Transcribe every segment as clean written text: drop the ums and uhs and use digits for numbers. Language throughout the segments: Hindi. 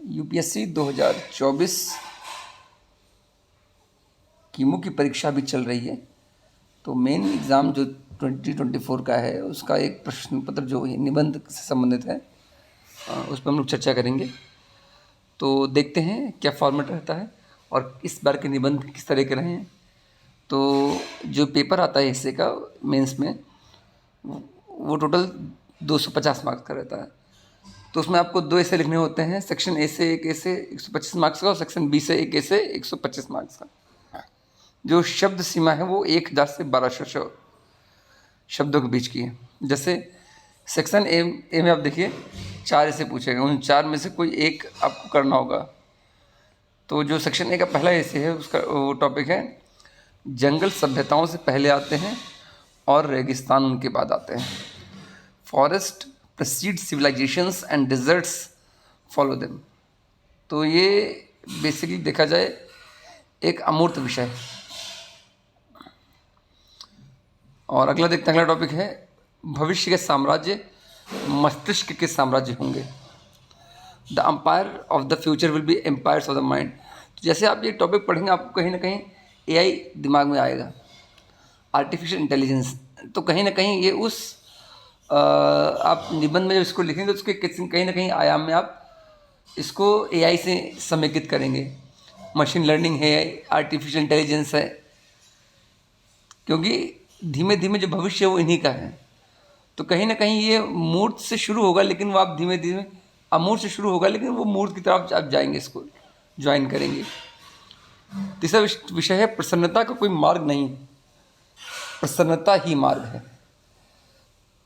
यूपीएससी 2024 की मुख्य परीक्षा भी चल रही है। तो मेन एग्ज़ाम जो 2024 का है उसका एक प्रश्न पत्र जो है निबंध से संबंधित है, उस पर हम लोग चर्चा करेंगे। तो देखते हैं क्या फॉर्मेट रहता है और इस बार के निबंध किस तरह के रहे हैं। तो जो पेपर आता है हिस्से का मेंस में वो टोटल 250 मार्क्स का रहता है। तो उसमें आपको 2 ऐसे लिखने होते हैं, सेक्शन ए से एक ऐसे 125 मार्क्स का और सेक्शन बी से एक ऐसे 125 मार्क्स का। जो शब्द सीमा है वो 1000 से 1200 शब्दों के बीच की है। जैसे सेक्शन ए में आप देखिए 4 ऐसे पूछेगा, उन 4 में से कोई एक आपको करना होगा। तो जो सेक्शन ए का पहला ऐसे है उसका वो टॉपिक है जंगल सभ्यताओं से पहले आते हैं और रेगिस्तान उनके बाद आते हैं। Forest precede civilisations and deserts follow them. तो ये बेसिकली देखा जाए एक अमूर्त विषय है। और अगला देखते हैं, अगला टॉपिक है भविष्य के साम्राज्य मस्तिष्क के साम्राज्य होंगे। The empire of the future will be empires of the mind. जैसे आप ये टॉपिक पढ़ेंगे आपको कहीं ना कहीं एआई दिमाग में आएगा, आर्टिफिशियल इंटेलिजेंस। तो कहीं ना कहीं ये उस आप निबंध में जब इसको लिखेंगे तो उसके कहीं ना कहीं आयाम में आप इसको एआई से समेकित करेंगे। मशीन लर्निंग है, आर्टिफिशियल इंटेलिजेंस है, क्योंकि धीमे धीमे जो भविष्य है वो इन्हीं का है। तो कहीं ना कहीं ये मूर्त से शुरू होगा, लेकिन वो आप धीमे धीमे अमूर्त से शुरू होगा, लेकिन वो मूर्त की तरफ आप जाएंगे, इसको ज्वाइन करेंगे। तीसरा विषय है प्रसन्नता का कोई मार्ग नहीं, प्रसन्नता ही मार्ग है।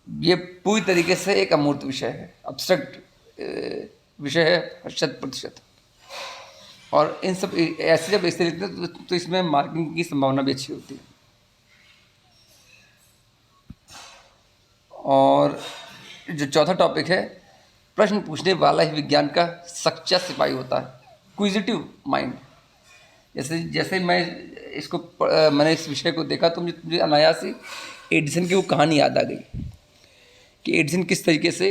ये पूरी तरीके से एक अमूर्त विषय है, अब्स्ट्रैक्ट विषय है 100%। और इन सब ऐसे जब ऐसे लिखते हैं तो इसमें मार्किंग की संभावना भी अच्छी होती है। और जो चौथा टॉपिक है प्रश्न पूछने वाला ही विज्ञान का सच्चा सिपाही होता है, क्विजिटिव माइंड। जैसे जैसे मैंने इस विषय को देखा तो मुझे अनायास ही एडिसन की वो कहानी याद आ गई कि एडिसन किस तरीके से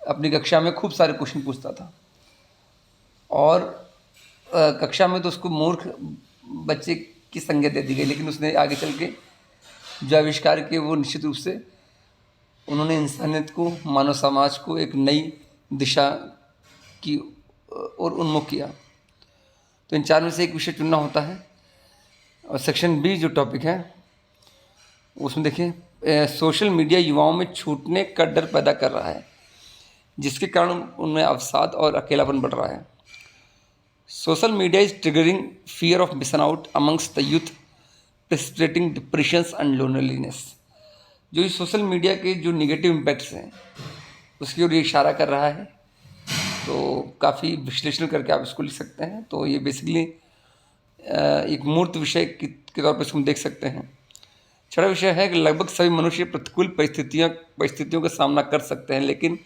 अपनी कक्षा में खूब सारे क्वेश्चन पूछता था। और कक्षा में तो उसको मूर्ख बच्चे की संज्ञा दे दी गई, लेकिन उसने आगे चल के जो आविष्कार किए वो निश्चित रूप से उन्होंने इंसानियत को, मानव समाज को एक नई दिशा की ओर उन्मुख किया। तो इन 4 में से एक विषय चुनना होता है। और सेक्शन बी जो टॉपिक है उसमें देखिए सोशल मीडिया युवाओं में छूटने का डर पैदा कर रहा है, जिसके कारण उनमें अवसाद और अकेलापन बढ़ रहा है। Social media is triggering fear of missing out amongst the youth, precipitating depressions and loneliness. जो इस सोशल मीडिया के जो निगेटिव इम्पैक्ट्स हैं उसकी ओर ये इशारा कर रहा है। तो काफ़ी विश्लेषण करके आप इसको लिख सकते हैं। तो ये बेसिकली एक मूर्त विषय के तौर पर इसको हम देख सकते हैं। छठा विषय है कि लगभग सभी मनुष्य प्रतिकूल परिस्थितियों का सामना कर सकते हैं, लेकिन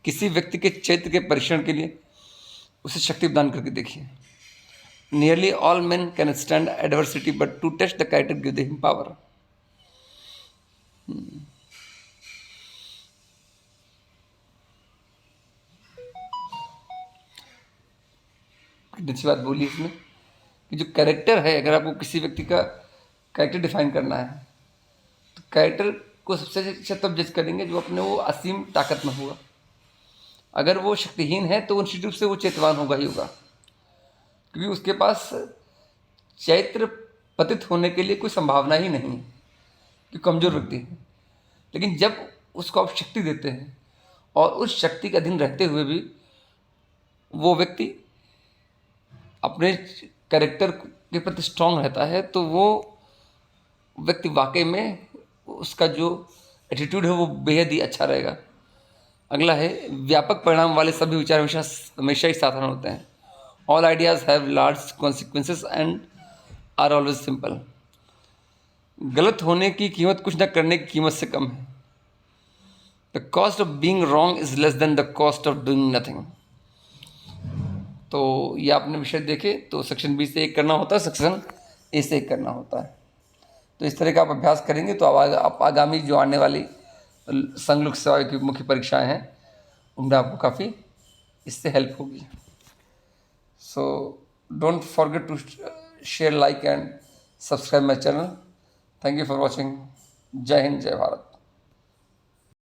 किसी व्यक्ति के चैत्र के परीक्षण के लिए उसे शक्ति प्रदान करके देखिए। Nearly all men can stand adversity, but to test the character give him power. अच्छी बात बोली इसमें कि जो कैरेक्टर है, अगर आपको किसी व्यक्ति का कैरेक्टर डिफाइन करना है तो कैरेक्टर को सबसे अच्छा तब जज करेंगे जो अपने वो असीम ताकत में होगा। अगर वो शक्तिहीन है तो निश्चित रूप से वो चैतवान होगा ही होगा, क्योंकि उसके पास चैत्र पतित होने के लिए कोई संभावना ही नहीं है, कि कमज़ोर व्यक्ति है। लेकिन जब उसको आप शक्ति देते हैं और उस शक्ति के अधीन रहते हुए भी वो व्यक्ति अपने कैरेक्टर के प्रति स्ट्रांग रहता है, तो वो व्यक्ति वाकई में उसका जो एटीट्यूड है वो बेहद ही अच्छा रहेगा। अगला है व्यापक परिणाम वाले सभी विचार हमेशा ही साधारण होते हैं। All ideas have large consequences and are always simple. गलत होने की कीमत कुछ न करने की कीमत से कम है। The cost of being wrong is less than the cost of doing nothing. तो ये आपने विषय देखे तो सेक्शन बी से एक करना होता है, सेक्शन ए से एक करना होता है। तो इस तरह का आप अभ्यास करेंगे तो आप आगामी जो आने वाली संघ लोक सेवा की मुख्य परीक्षाएं हैं उनमें आपको काफ़ी इससे हेल्प होगी। So don't forget to share, like and subscribe my channel. Thank you for watching. Jai Hind, Jai Bharat.